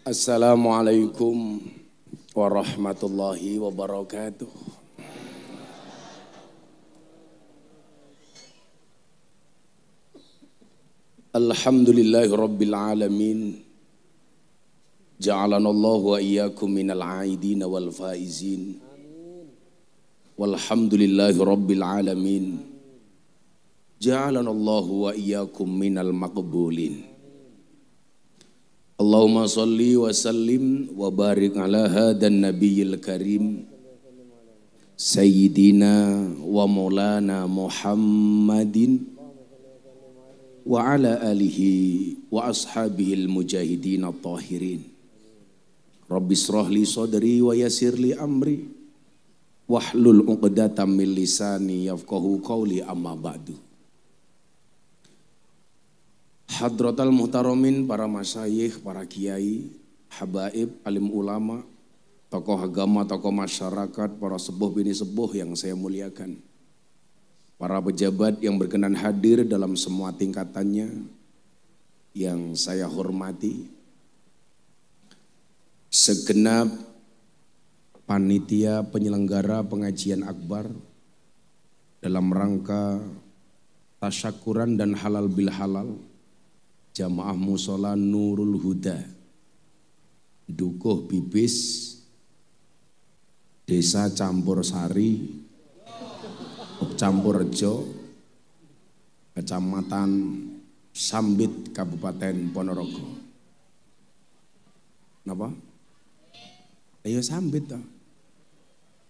Assalamualaikum warahmatullahi wabarakatuh. Alhamdulillahi rabbil alamin. Ja'alanallahu wa iyyakum minal aidin wal faizin. Walhamdulillahi rabbil alamin. Ja'alanallahu wa iyyakum minal maqbulin. Allahumma salli wa sallim wa barik ala hadan nabiyil karim Sayyidina wa maulana Muhammadin wa ala alihi wa ashabihil mujahidin at-tahirin. Rabbi shrah li sadri wa yassir li amri wahlul 'uqdatam min lisani yafqahu qawli amma ba'du. Hadratal muhtaramin, para masyayikh, para kiai, habaib, alim ulama, tokoh agama, tokoh masyarakat, para sepuh bini sepuh yang saya muliakan, para pejabat yang berkenan hadir dalam semua tingkatannya yang saya hormati, segenap panitia penyelenggara pengajian akbar dalam rangka tasyakuran dan halal bil halal Jamaah Mushola Nurul Huda Dukuh Bibis Desa Campur Sari Campur Rejo Kecamatan Sambit Kabupaten Ponorogo. Napa? Ayo Sambit toh.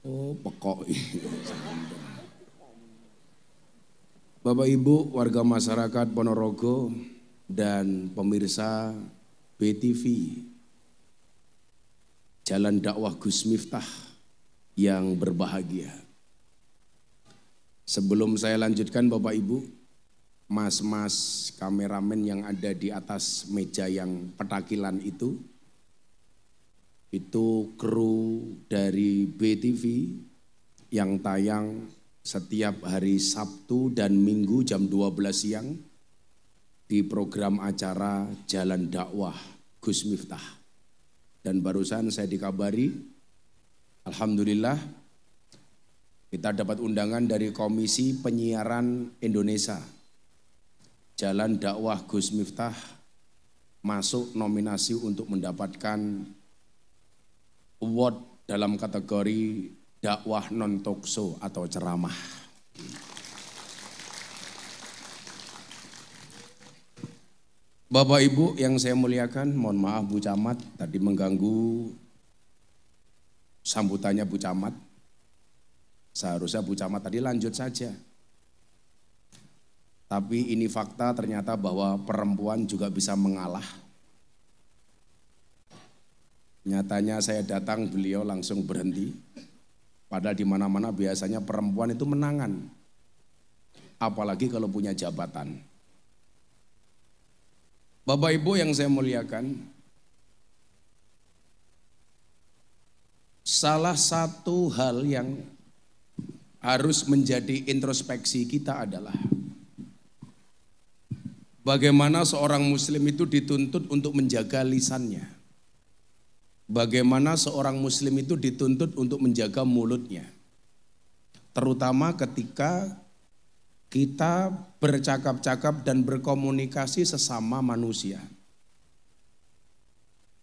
Oh pokok. Bapak Ibu warga masyarakat Ponorogo dan pemirsa BTV Jalan Dakwah Gus Miftah yang berbahagia. Sebelum saya lanjutkan Bapak Ibu, mas-mas kameramen yang ada di atas meja yang petakilan itu kru dari BTV yang tayang setiap hari Sabtu dan Minggu jam 12 siang di program acara Jalan Dakwah Gus Miftah. Dan barusan saya dikabari, alhamdulillah kita dapat undangan dari Komisi Penyiaran Indonesia. Jalan Dakwah Gus Miftah masuk nominasi untuk mendapatkan award dalam kategori dakwah non talkshow atau ceramah. Bapak Ibu yang saya muliakan, mohon maaf Bu Camat tadi mengganggu sambutannya Bu Camat. Seharusnya Bu Camat tadi lanjut saja. Tapi ini fakta ternyata bahwa perempuan juga bisa mengalah. Nyatanya saya datang beliau langsung berhenti. Padahal di mana-mana biasanya perempuan itu menangan. Apalagi kalau punya jabatan. Bapak Ibu yang saya muliakan, salah satu hal yang harus menjadi introspeksi kita adalah bagaimana seorang muslim itu dituntut untuk menjaga lisannya. Bagaimana seorang muslim itu dituntut untuk menjaga mulutnya. Terutama ketika kita bercakap-cakap dan berkomunikasi sesama manusia.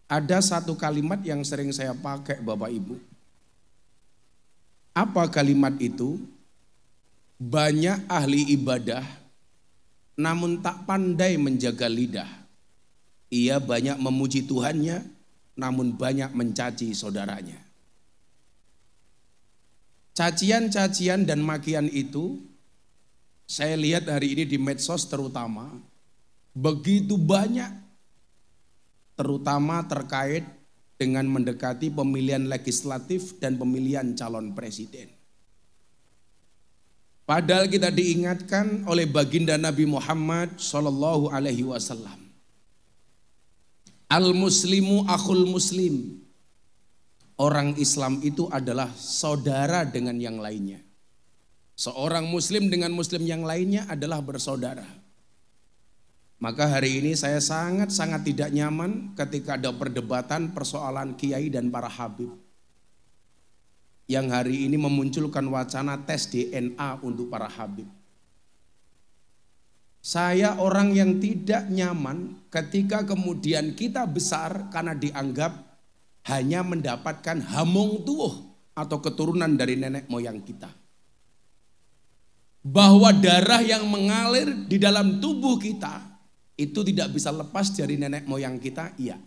Ada satu kalimat yang sering saya pakai Bapak Ibu. Apa kalimat itu? Banyak ahli ibadah namun tak pandai menjaga lidah. Ia banyak memuji Tuhannya namun banyak mencaci saudaranya. Cacian-cacian dan makian itu saya lihat hari ini di medsos terutama begitu banyak, terutama terkait dengan mendekati pemilihan legislatif dan pemilihan calon presiden. Padahal kita diingatkan oleh baginda Nabi Muhammad sallallahu alaihi wasallam. Al-muslimu akhul muslim. Orang Islam itu adalah saudara dengan yang lainnya. Seorang muslim dengan muslim yang lainnya adalah bersaudara. Maka hari ini saya sangat-sangat tidak nyaman ketika ada perdebatan persoalan kiai dan para habib. Yang hari ini memunculkan wacana tes DNA untuk para habib. Saya orang yang tidak nyaman ketika kemudian kita besar karena dianggap hanya mendapatkan hamung tuwuh atau keturunan dari nenek moyang kita. Bahwa darah yang mengalir di dalam tubuh kita itu tidak bisa lepas dari nenek moyang kita, iya.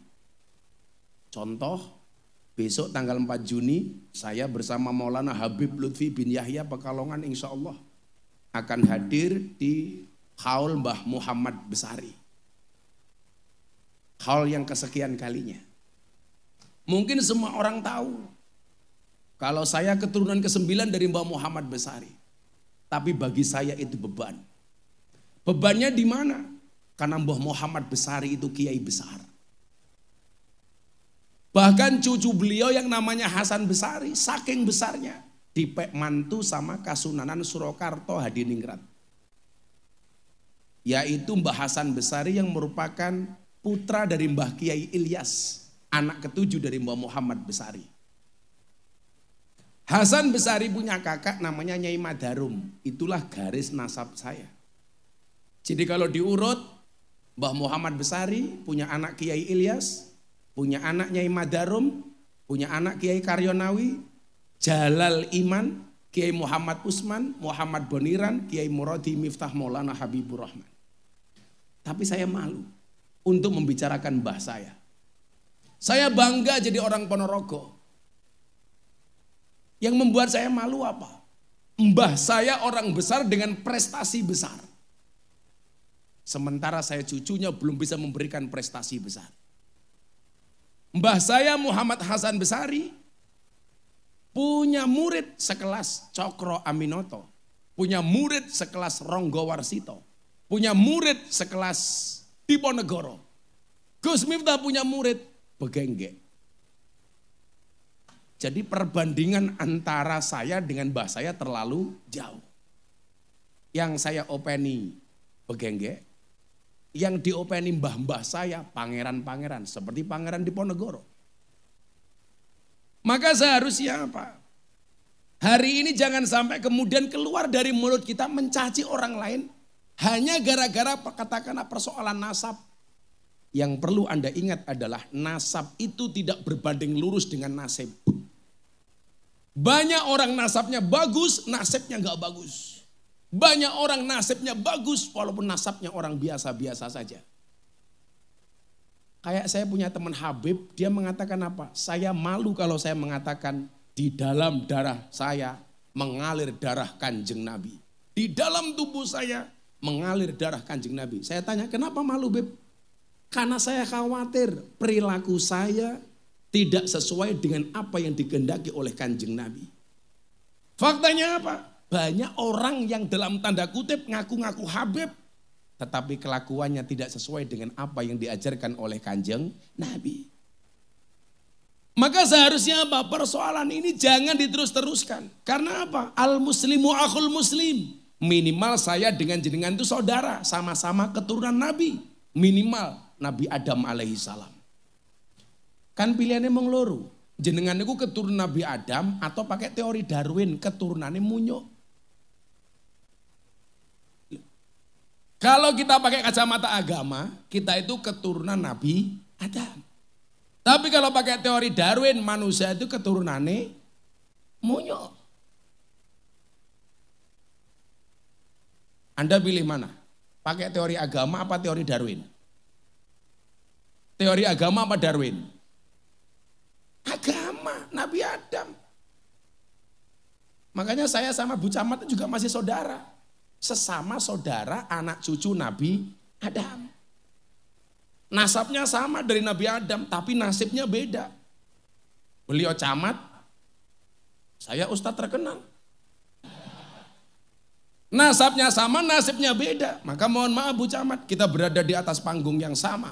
Contoh, besok tanggal 4 Juni saya bersama Maulana Habib Lutfi bin Yahya Pekalongan insya Allah akan hadir di Haul Mbah Muhammad Besari. Haul yang kesekian kalinya. Mungkin semua orang tahu kalau saya keturunan ke-9 dari Mbah Muhammad Besari. Tapi bagi saya itu beban. Bebannya di mana? Karena Mbah Muhammad Besari itu kiai besar. Bahkan cucu beliau yang namanya Hasan Besari, saking besarnya, dipek mantu sama Kasunanan Surakarta Hadiningrat. Yaitu Mbah Hasan Besari yang merupakan putra dari Mbah Kiai Ilyas, anak ke-7 dari Mbah Muhammad Besari. Hasan Besari punya kakak namanya Nyai Madarum, itulah garis nasab saya. Jadi kalau diurut, Mbah Muhammad Besari punya anak Kiai Ilyas, punya anak Nyai Madarum, punya anak Kiai Karyonawi, Jalal Iman, Kiai Muhammad Usman, Muhammad Boniran, Kiai Muradi Miftah Maulana Habibur Rahman. Tapi saya malu untuk membicarakan mbah saya. Saya bangga jadi orang Ponorogo. Yang membuat saya malu apa? Mbah saya orang besar dengan prestasi besar. Sementara saya cucunya belum bisa memberikan prestasi besar. Mbah saya Muhammad Hasan Besari punya murid sekelas Cokro Aminoto, punya murid sekelas Ronggo Warsito, punya murid sekelas Diponegoro. Gus Miftah punya murid Begengge. Jadi perbandingan antara saya dengan mbah saya terlalu jauh. Yang saya openi Begengge, yang diopeni mbah-mbah saya pangeran-pangeran seperti Pangeran Diponegoro. Maka seharusnya apa? Hari ini jangan sampai kemudian keluar dari mulut kita mencaci orang lain hanya gara-gara katakanlah persoalan nasab. Yang perlu Anda ingat adalah nasab itu tidak berbanding lurus dengan nasib. Banyak orang nasabnya bagus, nasibnya gak bagus. Banyak orang nasibnya bagus walaupun nasabnya orang biasa-biasa saja. Kayak saya punya teman Habib, dia mengatakan apa? Saya malu kalau saya mengatakan di dalam darah saya mengalir darah Kanjeng Nabi. Di dalam tubuh saya mengalir darah Kanjeng Nabi. Saya tanya, kenapa malu Beb? Karena saya khawatir perilaku saya tidak sesuai dengan apa yang dikehendaki oleh Kanjeng Nabi. Faktanya apa? Banyak orang yang dalam tanda kutip ngaku-ngaku Habib, tetapi kelakuannya tidak sesuai dengan apa yang diajarkan oleh Kanjeng Nabi. Maka seharusnya apa? Persoalan ini jangan diterus-teruskan. Karena apa? Al-muslimu akhul muslim. Minimal saya dengan jenengan itu saudara, sama-sama keturunan Nabi. Minimal Nabi Adam alaihi salam. Kan pilihannya mung loro. Jenengan itu keturunan Nabi Adam atau pakai teori Darwin keturunannya munyuk. Kalau kita pakai kacamata agama, kita itu keturunan Nabi Adam. Tapi kalau pakai teori Darwin, manusia itu keturunannya munyuk. Anda pilih mana? Pakai teori agama apa teori Darwin? Teori agama apa Darwin? Agama, Nabi Adam. Makanya saya sama Bu Camat itu juga masih saudara. Sesama saudara anak cucu Nabi Adam. Nasabnya sama dari Nabi Adam, tapi nasibnya beda. Beliau camat, saya ustadz terkenal. Nasabnya sama, nasibnya beda. Maka mohon maaf Bu Camat, kita berada di atas panggung yang sama,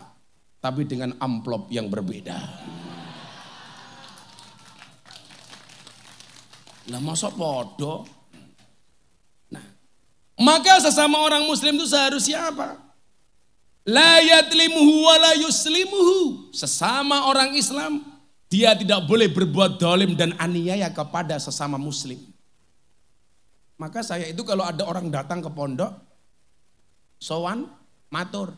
tapi dengan amplop yang berbeda. Lah masa podo? Nah, maka sesama orang muslim itu seharusnya apa? La yatlimuhu wa la yuslimuhu. Sesama orang Islam, dia tidak boleh berbuat dolim dan aniaya kepada sesama muslim. Maka saya itu kalau ada orang datang ke pondok, sowan, matur.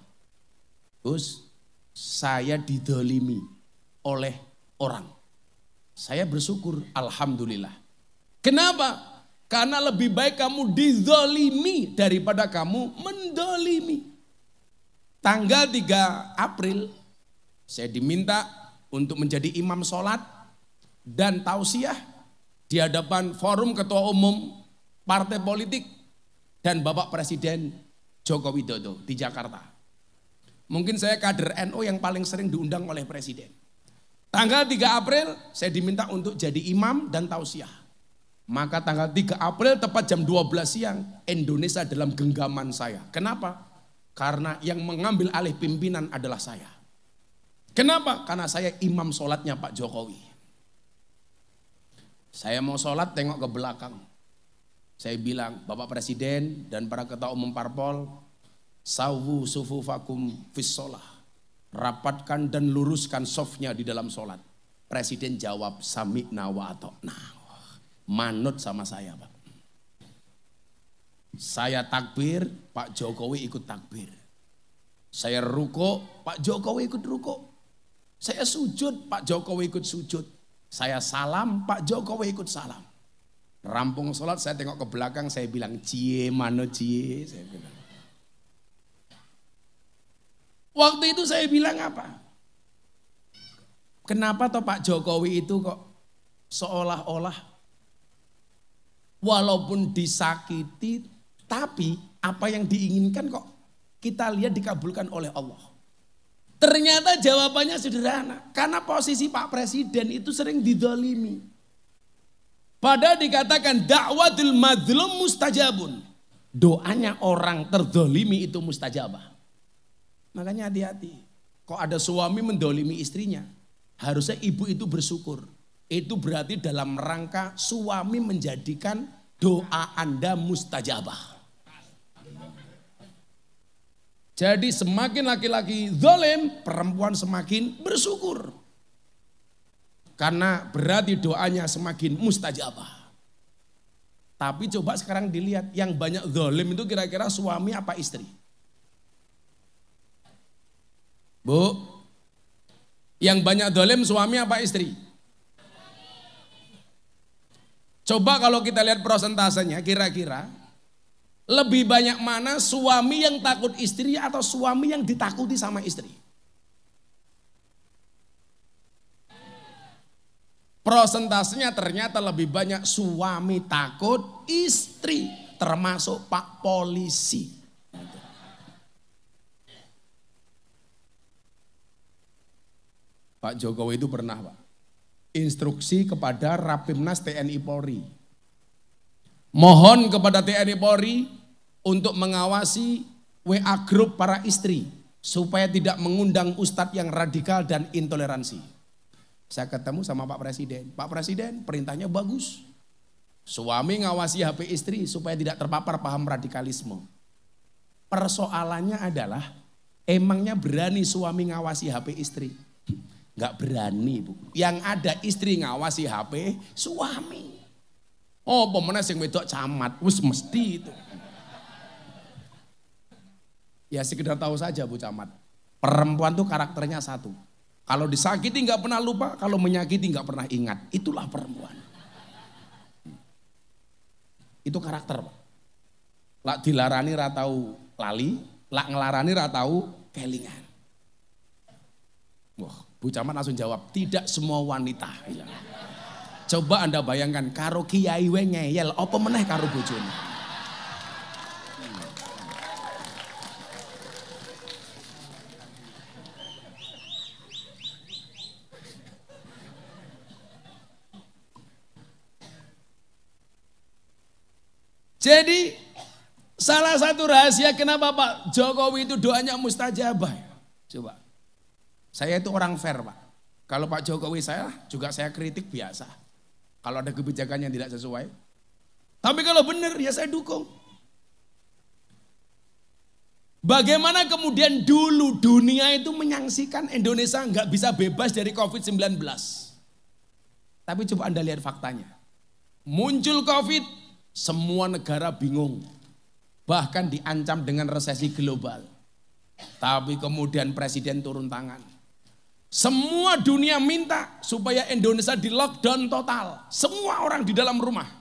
Gus, saya didolimi oleh orang. Saya bersyukur, alhamdulillah. Kenapa? Karena lebih baik kamu didolimi daripada kamu mendolimi. Tanggal 3 April, saya diminta untuk menjadi imam sholat dan tausiah di hadapan forum ketua umum partai politik dan Bapak Presiden Joko Widodo di Jakarta. Mungkin saya kader NU yang paling sering diundang oleh Presiden. Tanggal 3 April saya diminta untuk jadi imam dan tausiah. Maka tanggal 3 April tepat jam 12 siang Indonesia dalam genggaman saya. Kenapa? Karena yang mengambil alih pimpinan adalah saya. Kenapa? Karena saya imam sholatnya Pak Jokowi. Saya mau sholat tengok ke belakang. Saya bilang, Bapak Presiden dan para ketua umum parpol, sawu sufufakum fis sholah. Rapatkan dan luruskan softnya di dalam sholat. Presiden jawab, sami'na wa atokna. Manut sama saya, Pak. Saya takbir, Pak Jokowi ikut takbir. Saya ruko, Pak Jokowi ikut ruko. Saya sujud, Pak Jokowi ikut sujud. Saya salam, Pak Jokowi ikut salam. Rampung sholat, saya tengok ke belakang, saya bilang, cie, mano cie. Saya bilang. Waktu itu saya bilang apa? Kenapa toh Pak Jokowi itu kok seolah-olah walaupun disakiti, tapi apa yang diinginkan kok kita lihat dikabulkan oleh Allah. Ternyata jawabannya sederhana, karena posisi Pak Presiden itu sering didolimi. Padahal dikatakan dakwatul mazlum mustajabun. Doanya orang terdolimi itu mustajabah. Makanya hati-hati. Kok ada suami mendolimi istrinya, harusnya ibu itu bersyukur. Itu berarti dalam rangka suami menjadikan doa Anda mustajabah. Jadi semakin laki-laki zalim, perempuan semakin bersyukur. Karena berarti doanya semakin mustajabah. Tapi coba sekarang dilihat, yang banyak zalim itu kira-kira suami apa istri? Bu, yang banyak zalim suami apa istri? Coba kalau kita lihat prosentasenya kira-kira lebih banyak mana suami yang takut istri atau suami yang ditakuti sama istri? Prosentasenya ternyata lebih banyak suami takut istri, termasuk Pak Polisi. Pak Jokowi itu pernah, Pak, instruksi kepada Rapimnas TNI Polri. Mohon kepada TNI Polri untuk mengawasi WA grup para istri supaya tidak mengundang ustadz yang radikal dan intoleransi. Saya ketemu sama Pak Presiden. Pak Presiden, perintahnya bagus. Suami ngawasi HP istri supaya tidak terpapar paham radikalisme. Persoalannya adalah, emangnya berani suami ngawasi HP istri? Enggak berani, Bu. Yang ada istri ngawasi HP suami. Oh, pemenang sing wedok camat, wis mesti itu. Ya sekedar tahu saja Bu Camat. Perempuan tuh karakternya satu. Kalau disakiti nggak pernah lupa, kalau menyakiti nggak pernah ingat. Itulah perempuan. Itu karakter, Pak. Lak dilarani ra tau lali, lak ngelarani ra tau kelingan. Wah, Bu Camat langsung jawab, tidak semua wanita. Coba Anda bayangkan, karo kiai we ngeyel, apa meneh karo bojone. Jadi salah satu rahasia kenapa Pak Jokowi itu doanya mustajabah. Coba, saya itu orang fair, Pak. Kalau Pak Jokowi saya juga saya kritik biasa. Kalau ada kebijakan yang tidak sesuai. Tapi kalau benar ya saya dukung. Bagaimana kemudian dulu dunia itu menyaksikan Indonesia nggak bisa bebas dari COVID-19. Tapi coba Anda lihat faktanya. Muncul COVID, semua negara bingung. Bahkan diancam dengan resesi global. Tapi kemudian presiden turun tangan. Semua dunia minta supaya Indonesia di lockdown total. Semua orang di dalam rumah.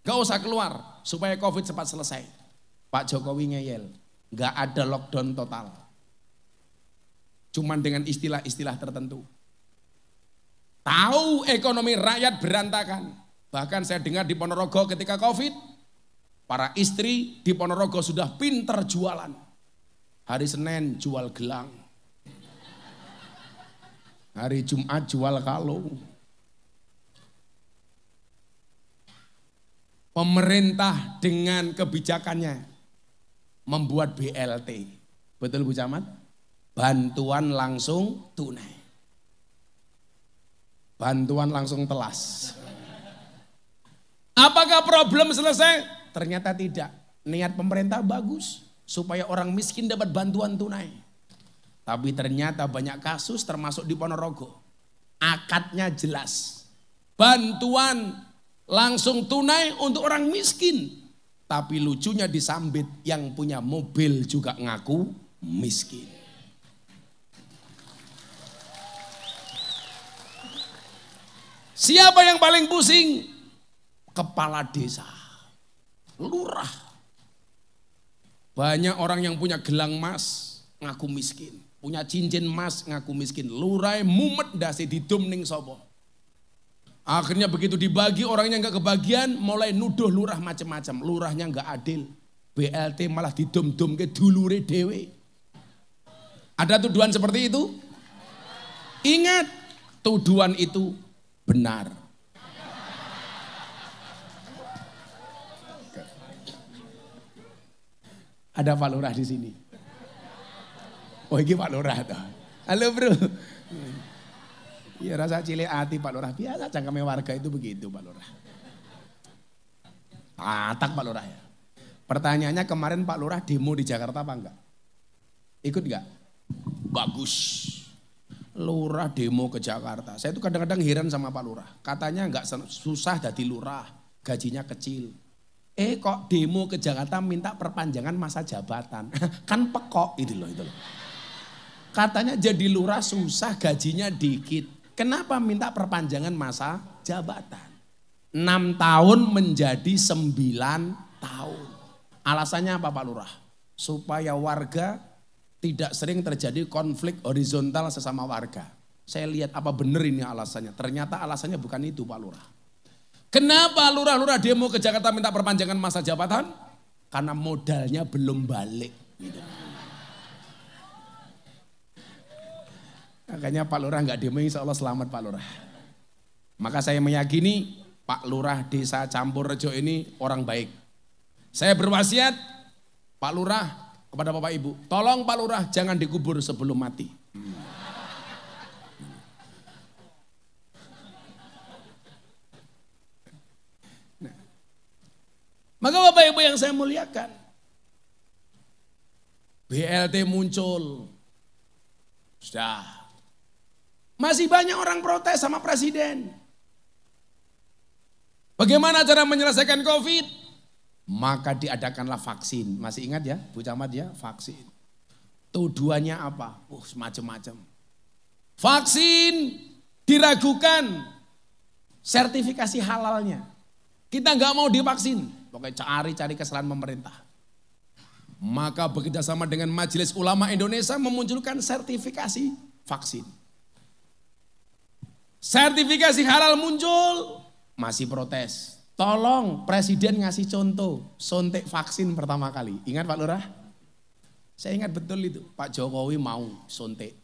Gak usah keluar supaya COVID cepat selesai. Pak Jokowi ngeyel. Gak ada lockdown total. Cuman dengan istilah-istilah tertentu. Tahu ekonomi rakyat berantakan. Bahkan saya dengar di Ponorogo ketika COVID, para istri di Ponorogo sudah pinter jualan. Hari Senin jual gelang. Hari Jumat jual kalung. Pemerintah dengan kebijakannya membuat BLT. Betul Bu Camat? Bantuan langsung tunai. Bantuan langsung telas. Apakah problem selesai? Ternyata tidak. Niat pemerintah bagus supaya orang miskin dapat bantuan tunai. Tapi ternyata banyak kasus termasuk di Ponorogo. Akadnya jelas. Bantuan langsung tunai untuk orang miskin. Tapi lucunya disambit yang punya mobil juga ngaku miskin. Siapa yang paling pusing? Kepala desa, lurah. Banyak orang yang punya gelang emas ngaku miskin. Punya cincin emas ngaku miskin. Lurah mumet dasi didum ning sopo. Akhirnya begitu dibagi orangnya nggak kebagian, mulai nuduh lurah macam-macam. Lurahnya nggak adil. BLT malah didum-dum ke dulure dewe. Ada tuduhan seperti itu? Ingat, tuduhan itu benar. Ada Pak Lurah di sini. Oh ini Pak Lurah tuh. Halo bro. Ya rasa cilik hati Pak Lurah. Biasa cangkeme warga itu begitu Pak Lurah. Atak Pak Lurah ya. Pertanyaannya kemarin Pak Lurah demo di Jakarta apa enggak? Ikut enggak? Bagus. Lurah demo ke Jakarta. Saya itu kadang-kadang heran sama Pak Lurah. Katanya enggak susah jadi lurah. Gajinya kecil. Kok demo ke Jakarta minta perpanjangan masa jabatan. Kan pekok itu loh. Katanya jadi lurah susah gajinya dikit. Kenapa minta perpanjangan masa jabatan? 6 tahun menjadi 9 tahun. Alasannya apa Pak Lurah? Supaya warga tidak sering terjadi konflik horizontal sesama warga. Saya lihat apa benar ini alasannya. Ternyata alasannya bukan itu Pak Lurah. Kenapa lurah-lurah demo ke Jakarta minta perpanjangan masa jabatan? Karena modalnya belum balik. Gitu. Makanya Pak Lurah nggak demo, insya Allah selamat Pak Lurah. Maka saya meyakini Pak Lurah Desa Campurrejo ini orang baik. Saya berwasiat Pak Lurah kepada Bapak Ibu, tolong Pak Lurah jangan dikubur sebelum mati. Maka Bapak Ibu yang saya muliakan, BLT muncul, sudah. Masih banyak orang protes sama presiden. Bagaimana cara menyelesaikan COVID? Maka diadakanlah vaksin. Masih ingat ya Bu Camat ya, vaksin. Tujuannya apa? Semacam-macam. Vaksin diragukan sertifikasi halalnya. Kita nggak mau divaksin. Pokoknya cari kesalahan pemerintah. Maka bekerjasama dengan Majelis Ulama Indonesia memunculkan sertifikasi vaksin. Sertifikasi halal muncul, masih protes. Tolong presiden ngasih contoh, suntik vaksin pertama kali. Ingat Pak Lurah? Saya ingat betul itu, Pak Jokowi mau suntik.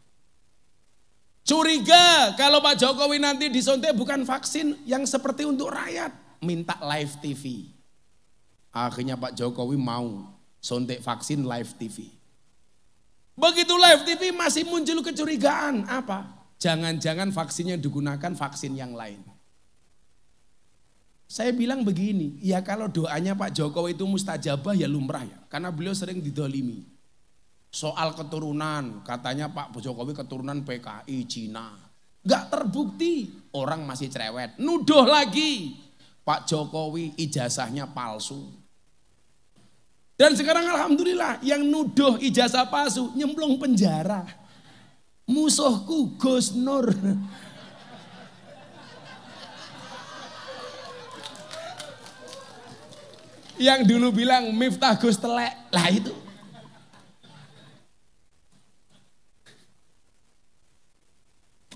Curiga kalau Pak Jokowi nanti disuntik bukan vaksin yang seperti untuk rakyat. Minta live TV. Akhirnya Pak Jokowi mau suntik vaksin live TV. Begitu live TV masih muncul kecurigaan. Apa? Jangan-jangan vaksinnya digunakan vaksin yang lain. Saya bilang begini, ya kalau doanya Pak Jokowi itu mustajabah ya lumrah ya. Karena beliau sering didolimi. Soal keturunan, katanya Pak Jokowi keturunan PKI Cina. Gak terbukti, orang masih cerewet. Nuduh lagi, Pak Jokowi ijazahnya palsu. Dan sekarang alhamdulillah yang nuduh ijazah palsu nyemplung penjara. Musuhku Gus Nur. Yang dulu bilang Miftah Gus Telek, lah itu.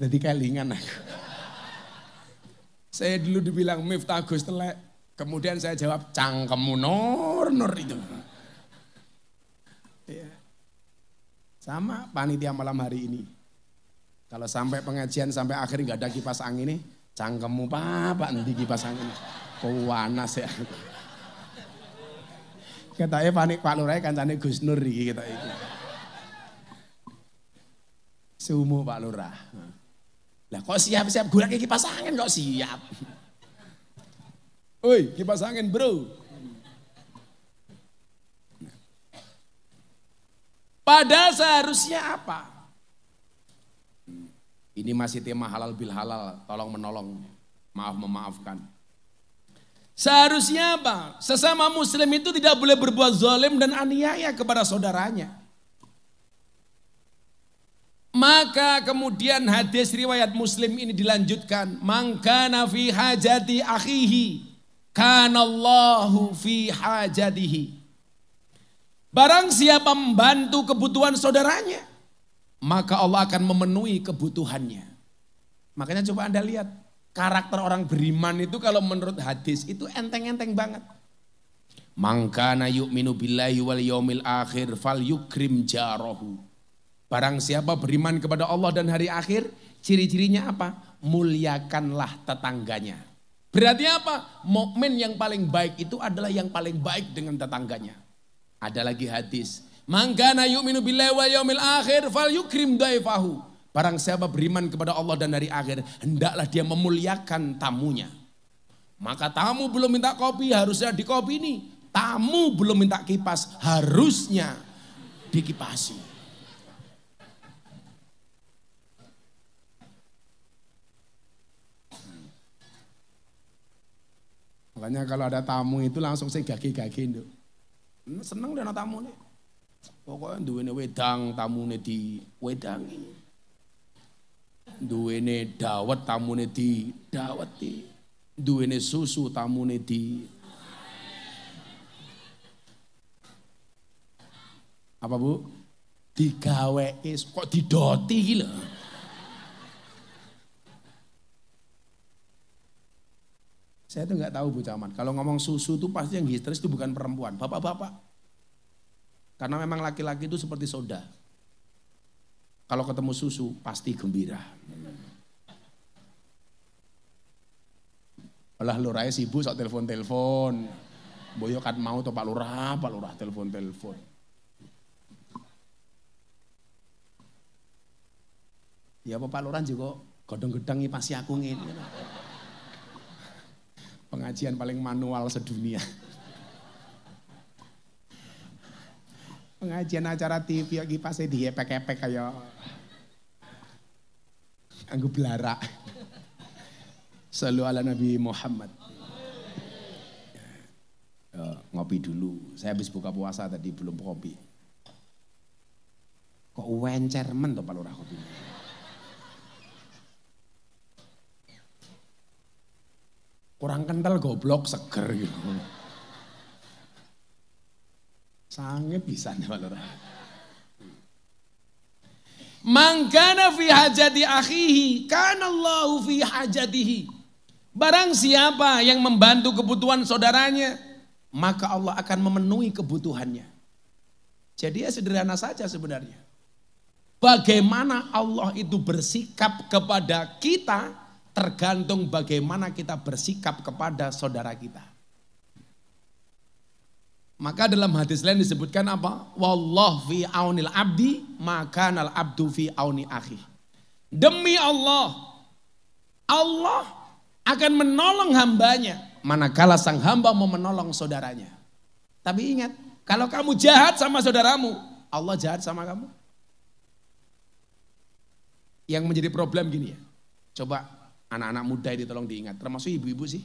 Jadi kelingan aku. Saya dulu dibilang Miftah Gus Telek, kemudian saya jawab cangkemmu Nur itu. Ya. Sama panitia malam hari ini. Kalau sampai pengajian sampai akhir nggak ada kipas angin nih, cangkemmu Pak nanti kipas angin. Kok panas ya. Katanya panik Pak Lurah kancane Gus Nur iki kita iki. Sumu Pak Lurah. Lah kok siap-siap golek kipas angin kok siap. Oi, kipas angin, Bro. Padahal seharusnya apa? Ini masih tema halal bil halal, tolong menolong, maaf memaafkan. Seharusnya apa? Sesama muslim itu tidak boleh berbuat zalim dan aniaya kepada saudaranya. Maka kemudian hadis riwayat Muslim ini dilanjutkan, man kana fi hajati akhihi kanallahu fi hajatihi. Barang siapa membantu kebutuhan saudaranya, maka Allah akan memenuhi kebutuhannya. Makanya coba Anda lihat, karakter orang beriman itu kalau menurut hadis itu enteng-enteng banget. Man kana yu'minu billahi wal yaumil akhir fal yukrim jarahu. Barang siapa beriman kepada Allah dan hari akhir, ciri-cirinya apa? Muliakanlah tetangganya. Berarti apa? Mukmin yang paling baik itu adalah yang paling baik dengan tetangganya. Ada lagi hadis, man kana yu'minu billahi wal yaumil akhir falyukrim dhaifahu. Barang siapa beriman kepada Allah dan hari akhir, hendaklah dia memuliakan tamunya. Maka tamu belum minta kopi, harusnya dikopi nih. Tamu belum minta kipas, harusnya dikipasi. Makanya kalau ada tamu itu langsung saya gage-gage itu. Seneng deh tamu nih. Pokoknya duwene wedang tamune di wedangi. Duwene dawet tamune di daweti. Duwene susu tamune di. Apa Bu? Digaweke kok didoti iki lho. Saya tuh nggak tahu Bu Camat. Kalau ngomong susu tuh pasti yang histeris itu bukan perempuan, bapak-bapak. Karena memang laki-laki itu seperti soda. Kalau ketemu susu pasti gembira. Olah Lurah sibuk sok telepon-telepon. Boyo kan mau tuh Pak Lurah telepon-telepon. Ya Pak Lurah juga godong-gedang pasti aku ngene. Pengajian paling manual sedunia. Pengajian acara TV lagi pasti diepek-epek kayak anggo belarak. Shallu ala Nabi Muhammad. Ngopi dulu. Saya habis buka puasa tadi belum kopi. Kok wencermen tuh Pak Lurah kopi. Kurang kental goblok seger gitu. Sange bisa nih Pak Lurah. Man kana fi hajati akhihi kanallahu fi hajatihi. Barang siapa yang membantu kebutuhan saudaranya, maka Allah akan memenuhi kebutuhannya. Jadi ya sederhana saja sebenarnya. Bagaimana Allah itu bersikap kepada kita tergantung bagaimana kita bersikap kepada saudara kita. Maka dalam hadis lain disebutkan apa? Wallahu fi aunil abdi maka nal abdu fi auni akhi. Demi Allah, Allah akan menolong hambanya manakala sang hamba mau menolong saudaranya. Tapi ingat, kalau kamu jahat sama saudaramu, Allah jahat sama kamu? Yang menjadi problem gini ya. Coba anak-anak muda ini tolong diingat, termasuk ibu-ibu sih.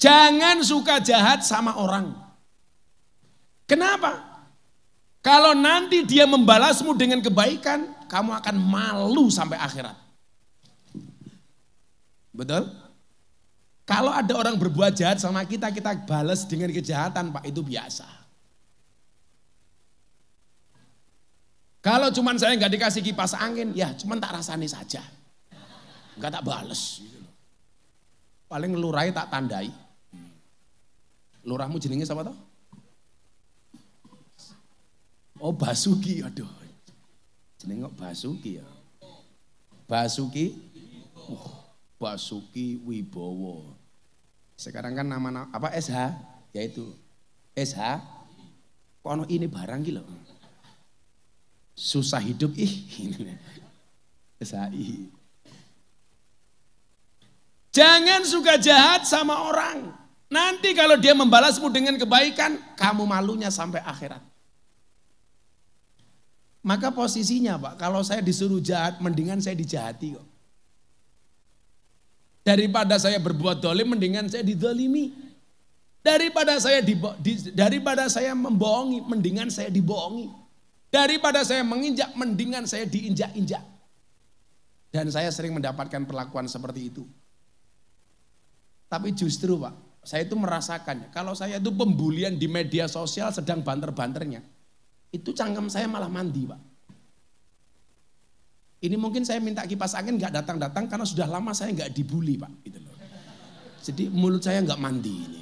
Jangan suka jahat sama orang. Kenapa? Kalau nanti dia membalasmu dengan kebaikan, kamu akan malu sampai akhirat. Betul? Kalau ada orang berbuat jahat sama kita, kita balas dengan kejahatan, Pak, itu biasa. Kalau cuman saya nggak dikasih kipas angin, ya cuman tak rasani saja. Nggak tak bales. Paling lurai tak tandai. Lurahmu jenenge siapa toh? Oh Basuki, aduh. Jenenge kok Basuki ya. Basuki, Basuki Wibowo. Sekarang kan nama apa SH, yaitu SH. Kono ini barang gitu. Susah hidup SHI. Jangan suka jahat sama orang. Nanti kalau dia membalasmu dengan kebaikan, kamu malunya sampai akhirat. Maka posisinya Pak, kalau saya disuruh jahat, mendingan saya dijahati kok. Daripada saya berbuat dolim, mendingan saya didolimi. Daripada saya membohongi, mendingan saya dibohongi. Daripada saya menginjak, mendingan saya diinjak-injak. Dan saya sering mendapatkan perlakuan seperti itu. Tapi justru Pak, saya itu merasakan, kalau saya itu pembulian di media sosial sedang banter-banternya. Itu cangkem saya malah mandi Pak. Ini mungkin saya minta kipas angin gak datang-datang karena sudah lama saya gak dibully Pak. Gitu loh. Jadi mulut saya gak mandi ini.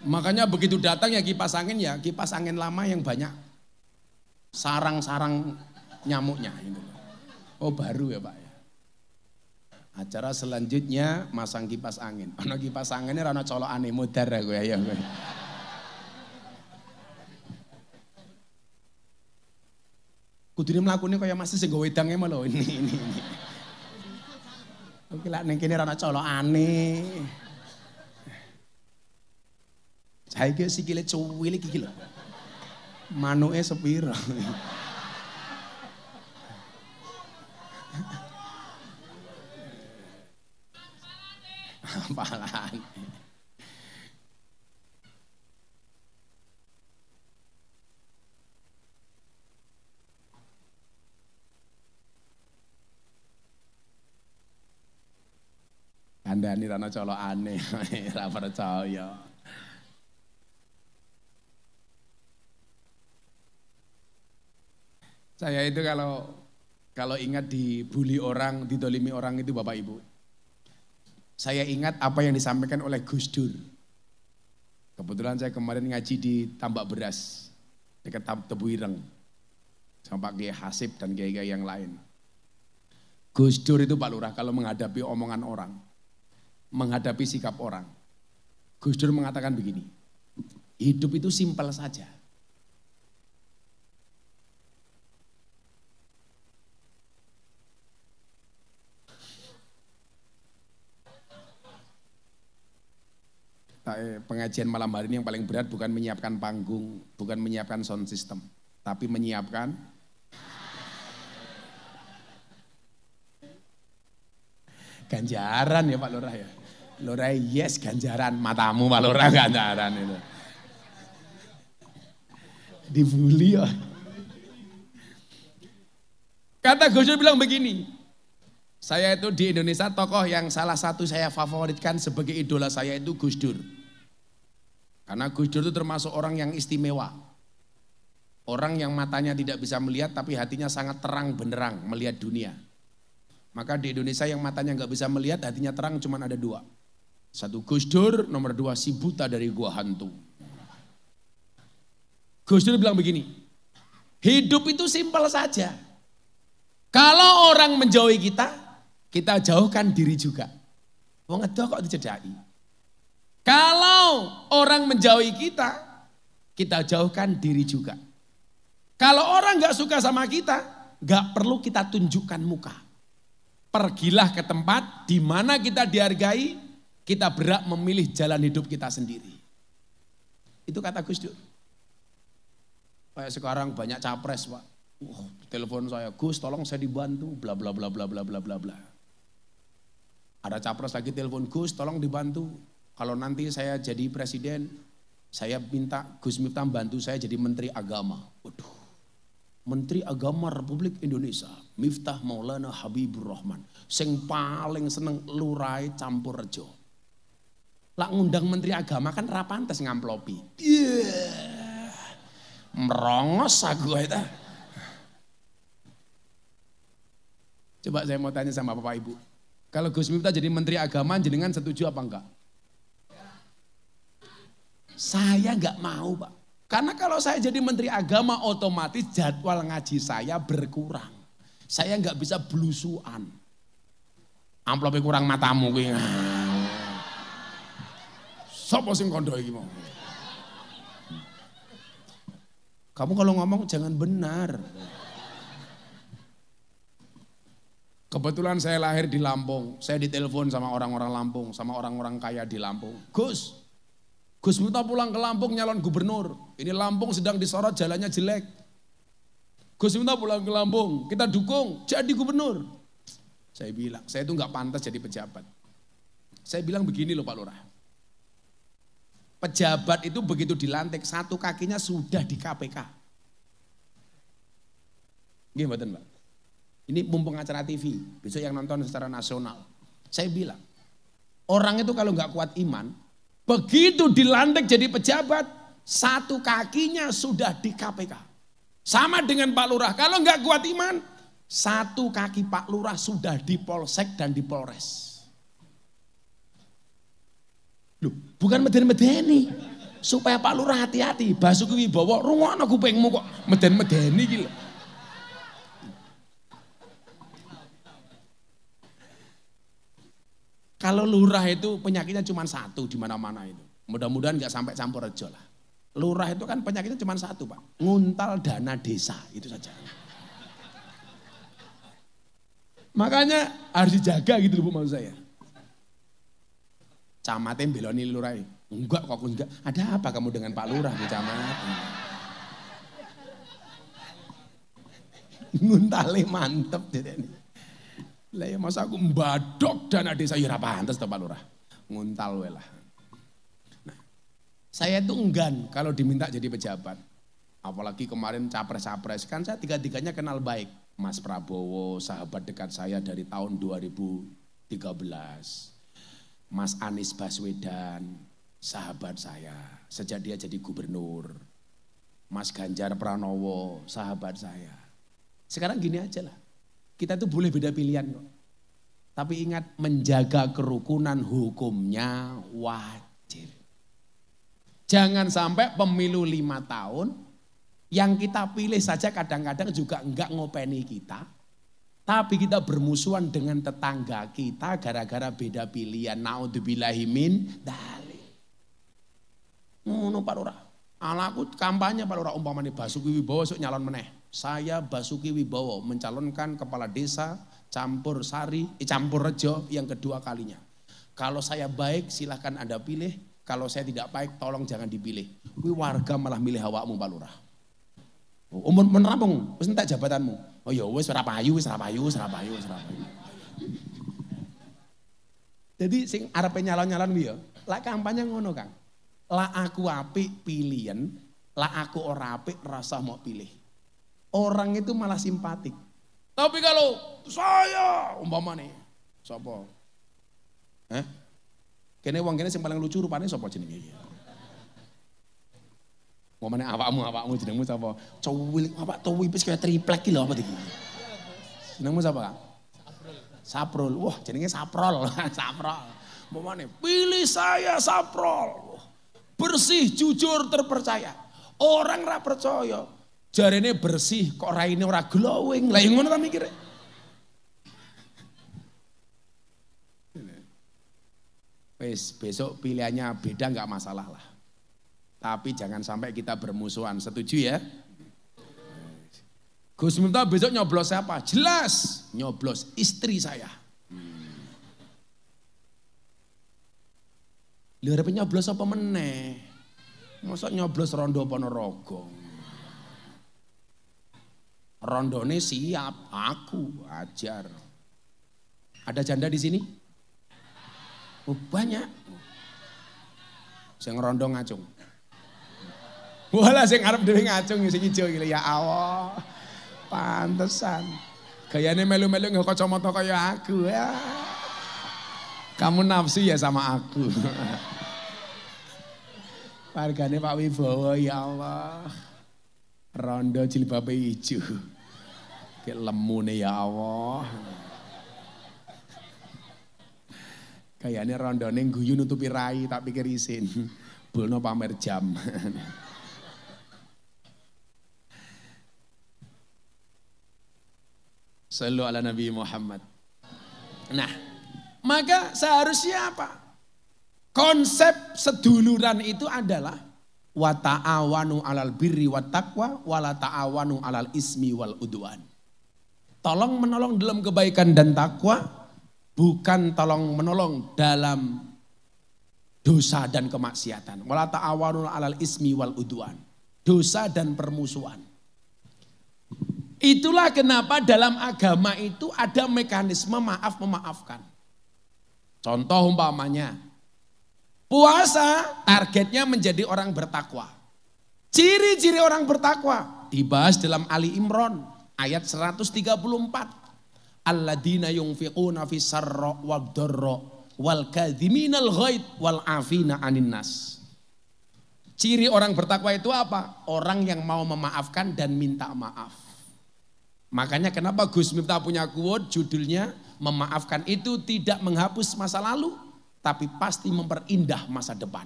Makanya begitu datang ya kipas angin lama yang banyak sarang-sarang nyamuknya. Gitu. Oh baru ya Pak. Acara selanjutnya masang kipas angin. Ono kipas anginnya rano colokane mudar gue ya gue. Kudune mlakune kaya masih sing nggo wedange malah ini. Oke lah ning kene rano colokane. Saiki sikile cuwil iki lho. Manuke sepira. Apalan. Kandhani rana colokane, ora percaya. Saya itu kalau ingat dibully orang, didolimi orang itu Bapak Ibu. Saya ingat apa yang disampaikan oleh Gus Dur. Kebetulan saya kemarin ngaji di Tambak Beras, dekat Tebu Ireng. Sama Pak Kiai Hasib dan kiai-kiai yang lain. Gus Dur itu Pak Lurah kalau menghadapi omongan orang, menghadapi sikap orang. Gus Dur mengatakan begini, hidup itu simpel saja. Pengajian malam hari ini yang paling berat bukan menyiapkan panggung, bukan menyiapkan sound system, tapi menyiapkan ganjaran ya Pak Lurah ya. Lurah yes ganjaran, matamu Pak Lurah ganjaran itu. Dibully ya. Kata Gus Dur bilang begini, saya itu di Indonesia tokoh yang salah satu saya favoritkan sebagai idola saya itu Gus Dur. Karena Gus Dur itu termasuk orang yang istimewa. Orang yang matanya tidak bisa melihat tapi hatinya sangat terang benderang melihat dunia. Maka di Indonesia yang matanya nggak bisa melihat hatinya terang cuma ada dua. Satu Gus Dur, nomor dua si buta dari gua hantu. Gus Dur bilang begini, hidup itu simpel saja. Kalau orang menjauhi kita jauhkan diri juga. Wong edo kok dicedhaki. Kalau orang menjauhi kita jauhkan diri juga. Kalau orang gak suka sama kita, gak perlu kita tunjukkan muka. Pergilah ke tempat di mana kita dihargai, Kita berhak memilih jalan hidup kita sendiri. Itu kata Gus Dur. Kayak sekarang banyak capres Pak. Telepon saya, Gus tolong saya dibantu, bla bla bla bla bla bla bla bla. Ada capres lagi telepon, Gus tolong dibantu. Kalau nanti saya jadi presiden, saya minta Gus Miftah bantu saya jadi menteri agama. Waduh. Menteri Agama Republik Indonesia, Miftah Maulana Habibur Rahman, sing paling seneng lurai campur rejo. Lah ngundang Menteri Agama kan ra pantes ngamplopi. Merongos aku itu. Coba saya mau tanya sama Bapak Ibu. Kalau Gus Miftah jadi Menteri Agama, jenengan setuju apa enggak? Saya enggak mau Pak. Karena kalau saya jadi Menteri Agama otomatis jadwal ngaji saya berkurang. Saya nggak bisa belusuan. Amplopnya kurang matamu. Sopo sing kondo iki mau. Kamu kalau ngomong jangan benar. Kebetulan saya lahir di Lampung. Saya ditelepon sama orang-orang Lampung, sama orang-orang kaya di Lampung. Gus Miftah pulang ke Lampung nyalon gubernur. Ini Lampung sedang disorot jalannya jelek. Gus Miftah pulang ke Lampung, kita dukung jadi gubernur. Saya bilang, saya itu nggak pantas jadi pejabat. Saya bilang begini loh Pak Lurah. Pejabat itu begitu dilantik, satu kakinya sudah di KPK. Gimana Mbak? Ini mumpung acara TV, besok yang nonton secara nasional. Saya bilang, orang itu kalau nggak kuat iman, begitu dilantik jadi pejabat, satu kakinya sudah di KPK. Sama dengan Pak Lurah, kalau nggak kuat iman, satu kaki Pak Lurah sudah di Polsek dan di Polres. Loh, bukan meden-medeni, supaya Pak Lurah hati-hati. Basuki Wibowo, rungokno kupingmu kok meden-medeni gitu. Kalau lurah itu penyakitnya cuma satu di mana-mana itu. Mudah-mudahan nggak sampai campur rejo lah. Lurah itu kan penyakitnya cuma satu Pak. Nguntal dana desa, itu saja. Makanya harus dijaga gitu loh Bu maksud saya. Camatnya beloni lurah. Enggak kok enggak. Ada apa kamu dengan Pak Lurah di camat? Nguntale mantep jadi. Lah ya masa aku mbadok dana desa ya ora pantes to Pak Lurah. Nguntal we lah. Nah, saya itu enggan kalau diminta jadi pejabat. Apalagi kemarin capres-capres kan saya tiga-tiganya kenal baik. Mas Prabowo, sahabat dekat saya dari tahun 2013. Mas Anies Baswedan, sahabat saya sejak dia jadi gubernur. Mas Ganjar Pranowo, sahabat saya. Sekarang gini aja lah. Kita tuh boleh beda pilihan kok. Tapi ingat menjaga kerukunan hukumnya wajib. Jangan sampai pemilu 5 tahun yang kita pilih saja kadang-kadang juga enggak ngopeni kita. Tapi kita bermusuhan dengan tetangga kita gara-gara beda pilihan. Naudzubillahi min dzalik. Ngono Pak Lurah. Alaku kampanye Pak Lurah umpamane Basuki Wibowo sok nyalon meneh. Saya Basuki Wibowo mencalonkan kepala desa campur rejo yang kedua kalinya. Kalau saya baik silahkan Anda pilih, kalau saya tidak baik tolong jangan dipilih. Kuwi warga malah milih awakmu Pak Lurah. Umur menerampung, wis entek jabatanmu. Oh ya wis ora payu. Jadi sing arepe nyalon-nyalon kuwi ya, lak kampanye ngono Kang. Lah aku apik pilihan, lah aku ora apik rasa mau pilih. Orang itu malah simpatik. Tapi kalau saya umpamane sapa? Kene wong kene sing paling lucu rupane sapa jenenge iki? Umpamane awakmu jenengmu sapa? Cuwil awak tuwi wis kaya triplek iki lho apa iki? Jenengmu sapa, Kang? Saprul. Wah, jenenge Saprol. Saprol. Umpamane pilih saya Saprol. Bersih, jujur, terpercaya. Orang ra percaya. Jarene bersih kok raine ora glowing. Lah ngono ta mikire. Wes besok pilihannya beda enggak masalah lah. Tapi jangan sampai kita bermusuhan. Setuju ya? Gus Miftah besok nyoblos siapa? Jelas nyoblos istri saya. Lha arep nyoblos apa meneh? Mosok nyoblos Rondo Ponorogo. Rondone siap, aku ajar. Ada janda di sini? Oh, banyak. Sing rondo ngacung. Walah sing arep dhewe ngacung sing ijo iki ya Allah. Pantesan. Gayane melu-melu nggo kacamata kaya aku ya. Kamu nafsu ya sama aku. Wargane Pak Wibowo ya Allah. Rondo jilbabe ijo. Kayak lemune ya Allah. Kayaknya rondone guyu nutupi rai tak pikir isin. Bulno pamer jam. Sallu ala Nabi Muhammad. Nah, maka seharusnya apa? Konsep seduluran itu adalah wa ta'awanu 'alal birri wat taqwa wa la ta'awanu 'alal ismi wal udwan. Tolong menolong dalam kebaikan dan takwa, bukan tolong menolong dalam dosa dan kemaksiatan. Wa la ta'awanu 'alal ismi wal udwan. Dosa dan permusuhan. Itulah kenapa dalam agama itu ada mekanisme maaf memaafkan. Contoh umpamanya, puasa targetnya menjadi orang bertakwa. Ciri-ciri orang bertakwa dibahas dalam Ali Imran ayat 134. Alladzina yunfiquna fis sarra wad dharra wal kadhiminal ghaid wal afina 'anin nas. Ciri orang bertakwa itu apa? Orang yang mau memaafkan dan minta maaf. Makanya kenapa Gus Miftah punya quote judulnya memaafkan itu tidak menghapus masa lalu tapi pasti memperindah masa depan.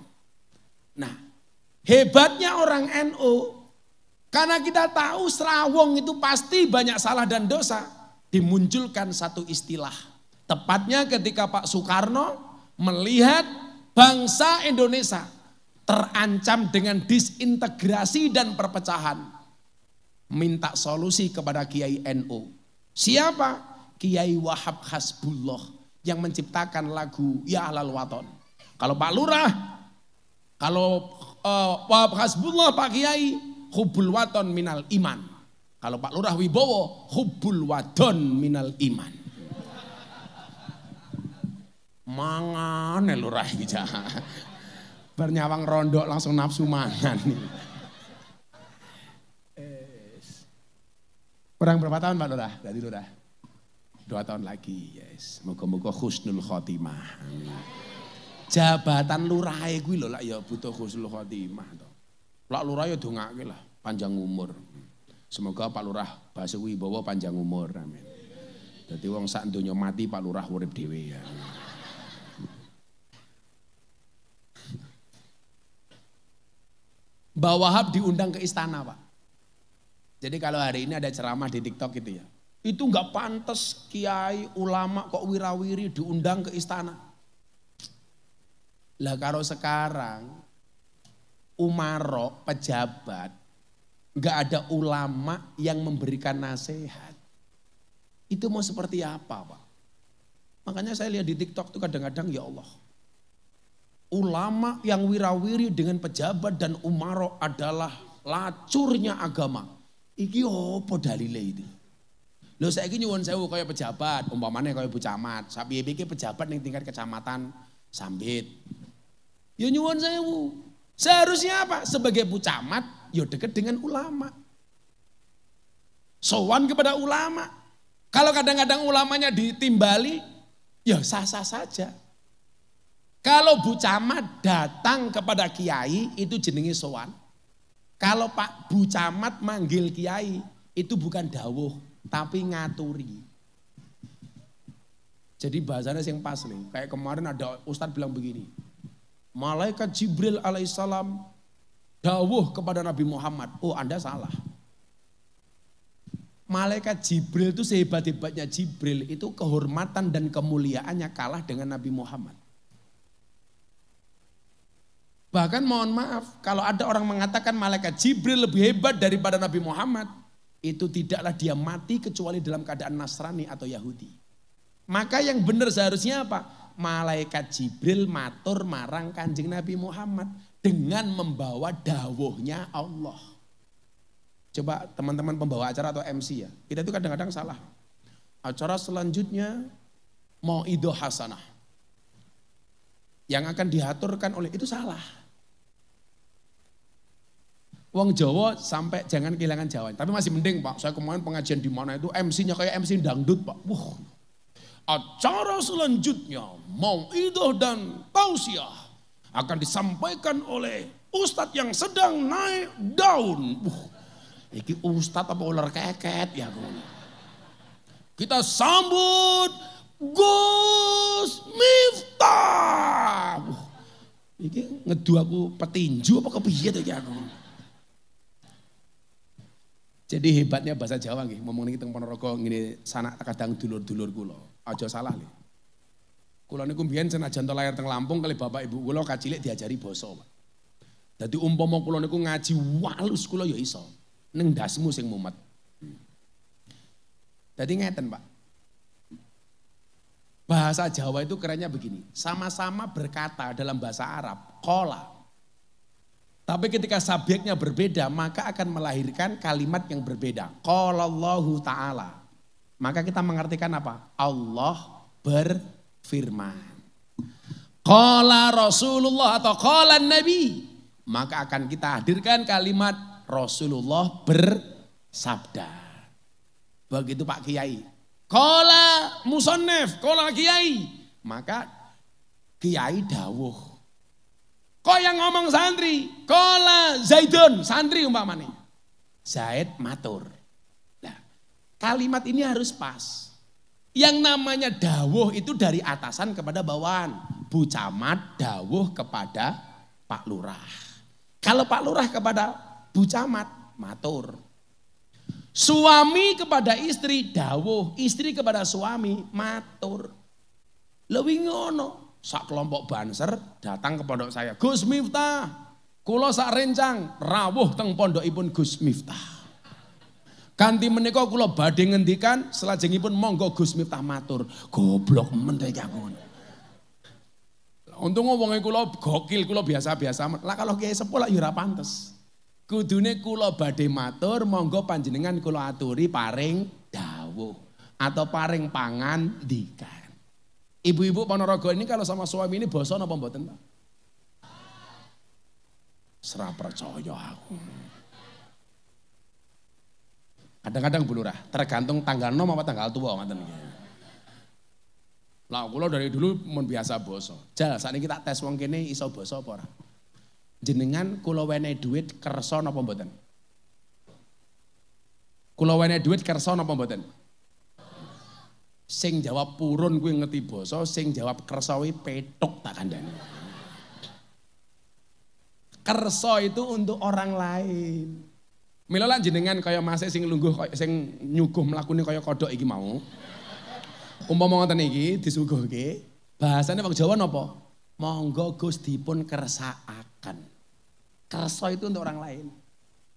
Nah, hebatnya orang NU karena kita tahu Serawong itu pasti banyak salah dan dosa, dimunculkan satu istilah. Tepatnya ketika Pak Soekarno melihat bangsa Indonesia terancam dengan disintegrasi dan perpecahan. Minta solusi kepada Kiai NU. Siapa? Kiai Wahab Hasbullah yang menciptakan lagu Ya Ahlal Waton. Kalau Pak Lurah, kalau Wahab Hasbullah Pak Kiai, Hubbul Waton minal iman. Kalau Pak Lurah Wibowo, Hubbul Wadon minal iman. Mangane Lurah iki. Bernyawang rondok langsung nafsu mangan. Kurang berapa tahun Pak Lurah? Dari Lurah 2 tahun lagi, yes. Moga-moga husnul khotimah. Jabatan lurah kuwi lho lak ya butuh husnul khotimah to. Lak lurah ya dongake lah, panjang umur. Semoga Pak Lurah Basuki Wibowo panjang umur, amin. Dadi wong sak donya mati Pak Lurah urip dhewe ya. Mbah Wahab diundang ke istana, Pak. Jadi kalau hari ini ada ceramah di TikTok gitu ya, itu nggak pantas kiai ulama kok wirawiri diundang ke istana. Lah kalau sekarang umaro pejabat nggak ada ulama yang memberikan nasihat, itu mau seperti apa Pak? Makanya saya lihat di TikTok tuh kadang-kadang ya Allah, ulama yang wirawiri dengan pejabat dan umaro adalah lacurnya agama. Iki opo dalile itu? Lho saiki nyuwun sewu kaya pejabat, umpamane kaya Bu Camat, sapiye-piye pejabat ning tingkat kecamatan Sambit. Ya nyuwun sewu. Seharusnya apa? Sebagai Bu Camat, ya dekat dengan ulama. Sowan kepada ulama. Kalau kadang-kadang ulamanya ditimbali, ya sah-sah saja. Kalau Bu Camat datang kepada kiai, itu jenenge sowan. Kalau Pak Bu Camat manggil kiai, itu bukan dawuh, tapi ngaturi. Jadi bahasanya yang pas nih. Kayak kemarin ada Ustadz bilang begini. Malaikat Jibril alaihissalam dawuh kepada Nabi Muhammad. Oh Anda salah. Malaikat Jibril itu sehebat-hebatnya Jibril, itu kehormatan dan kemuliaannya kalah dengan Nabi Muhammad. Bahkan mohon maaf, kalau ada orang mengatakan malaikat Jibril lebih hebat daripada Nabi Muhammad, itu tidaklah dia mati kecuali dalam keadaan Nasrani atau Yahudi. Maka yang benar seharusnya apa? Malaikat Jibril matur marang Kanjeng Nabi Muhammad dengan membawa dawuhnya Allah. Coba teman-teman pembawa acara atau MC ya, kita itu kadang-kadang salah. Acara selanjutnya mauidhah hasanah. Yang akan diaturkan oleh itu salah. Wong Jawa sampai jangan kehilangan Jawa. Tapi masih mending Pak, saya kemarin pengajian di mana itu MC-nya kayak MC dangdut Pak. Wah, acara selanjutnya mauidhah dan tausiah akan disampaikan oleh Ustadz yang sedang naik daun. Iki Ustadz apa ular keket ya. Kita sambut Gus Miftah. Iki ngedu aku petinju apa kepiye to iki aku. Jadi hebatnya bahasa Jawa nggih, ngomong niki teng Ponorogo ngene sanak kadang dulur-dulur kula. Aja salah lho. Kula niku mbiyen senajan to lahir teng Lampung kali bapak ibu kula kacilik diajari basa, Pak. Dadi umpama kula niku ngaji walus kula ya iso. Ning ndasmu sing mumet. Dadi ngeten, Pak. Bahasa Jawa itu kerennya begini, sama-sama berkata dalam bahasa Arab, qala. Tapi ketika subjeknya berbeda, maka akan melahirkan kalimat yang berbeda. Qalallahu ta'ala. Maka kita mengartikan apa? Allah berfirman. Qala Rasulullah atau qala Nabi. Maka akan kita hadirkan kalimat Rasulullah bersabda. Begitu Pak Kiai. Qala musannif, qala Kiai. Maka Kiai dawuh. Kok yang ngomong santri? Qala Zaidun, santri umpamanya. Zaid matur. Nah, kalimat ini harus pas. Yang namanya dawuh itu dari atasan kepada bawahan. Bu Camat dawuh kepada Pak Lurah. Kalau Pak Lurah kepada Bu Camat, matur. Suami kepada istri dawuh, istri kepada suami matur. Lebih ngono. Sak kelompok banser datang ke pondok saya. Gus Miftah, kula sak rencang rawuh teng pondokipun Gus Miftah. Kanthi menika kula badhe ngendikan, salajengipun monggo Gus Miftah matur. Goblok men iki aku. Untung wonge kula gokil, kula biasa-biasa. Lah kalau kiai sepuh lak ya ora pantes. Kudune kula badhe matur, monggo panjenengan kula aturi paring dawuh atau paring pangandikan. Ibu-ibu Ponorogo ini kalau sama suami ini bosan apa mboten, Pak? Serah percaya aku. Kadang-kadang Bu Lurah, tergantung tanggal nom apa tanggal tua ngoten iki. Lah kula dari dulu mun biasa boso. Jal sakniki kita tes wong kene iso boso apa ora? Jenengan kula wenehi dhuwit kersa napa mboten? Kula wenehi dhuwit kersa napa mboten? Sing jawab purun kuwi ngerti basa, sing jawab kersa kuwi petuk tak kandhani. Kersa itu untuk orang lain. Mila lan jenengan kaya Mas sing lungguh sing nyuguh mlakune kaya kodhok iki mau. Umpama ngoten iki disuguhke, bahasane wong Jawa napa? Monggo Gus dipun kersakaken. Kersa itu untuk orang lain.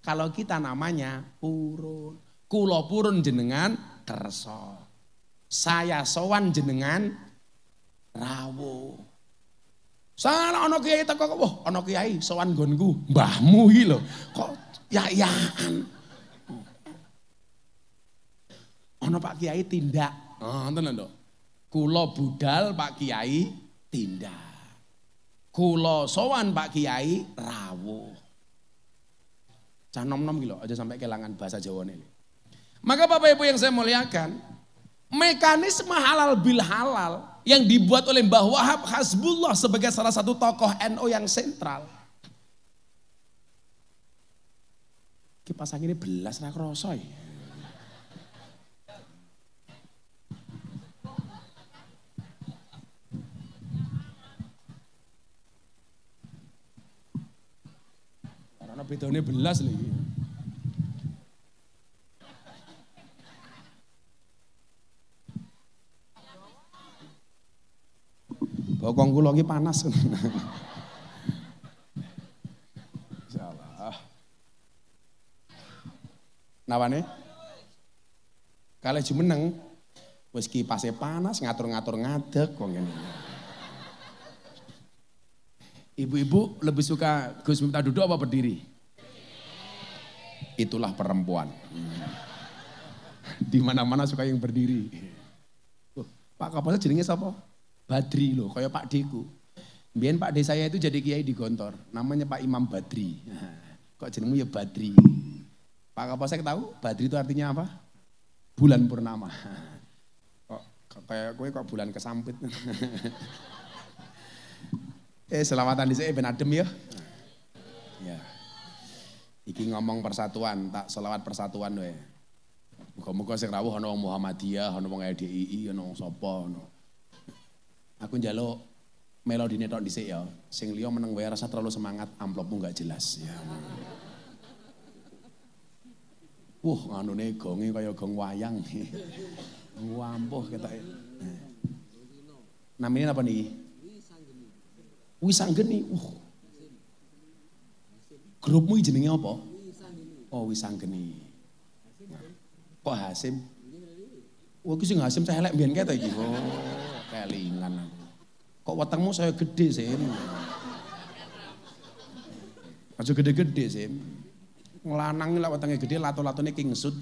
Kalau kita namanya purun. Kula purun jenengan kersa. Saya sowan jenengan rawuh. Salah ana kiai teko kok, wah ana kiai sowan nggonku, mbahmu iki lho. Kok ya-yaan. Ana Pak Kiai tindak. Ngoten lho. Kula budal Pak Kiai tindak. Kula sowan Pak Kiai rawuh. Cah nom-nom iki lho, aja sampai kelangan bahasa Jawane. Maka Bapak Ibu yang saya muliakan, mekanisme halal bil halal yang dibuat oleh Mbah Wahab Hasbullah sebagai salah satu tokoh NU yang sentral. Kipas angin ini belas ra kroso ya. Karena bedanya belas lagi. Bokong kula iki panas. Insyaallah. Nawane? Kalih jumeneng wis kipase panas ngatur-ngatur ngadeg wong ngene. Ibu-ibu lebih suka Gus Miftah duduk apa berdiri? Itulah perempuan. Di mana-mana suka yang berdiri. Pak Kapolres jenenge sapa? Badri loh, kayak Pak Deku. Biyen Pak De saya itu jadi kiai di Gontor, namanya Pak Imam Badri. Kok jenengmu ya Badri? Pak Kapolres tahu Badri itu artinya apa? Bulan purnama. Kok kayak kowe kok bulan kesampit. Selawatan dhisik ben adem ya. Ya. Iki ngomong persatuan, tak selawat persatuan wae. Muga-muga sing rawuh ana wong Muhammadiyah, ana wong LDII, ana wong sapa ana. Aku njaluk melodine tok dhisik ya. Sing liya meneng wae rasa terlalu semangat, amplopmu enggak jelas ya. Nganune gonge kaya gong wayang. Wampuh ketoke. Namanya apa nih? Wisanggeni. Grupmu jenenge apa? Oh, Wisanggeni. Kok Hasim? Iki sing Hasim saya elek mbiyen kete iki. Oh, kelingan aku. Kok wetengmu saya gede, Sim? Aja gede-gede, Sim. Ngelanang lek wetenge gede lato-latone kingsut.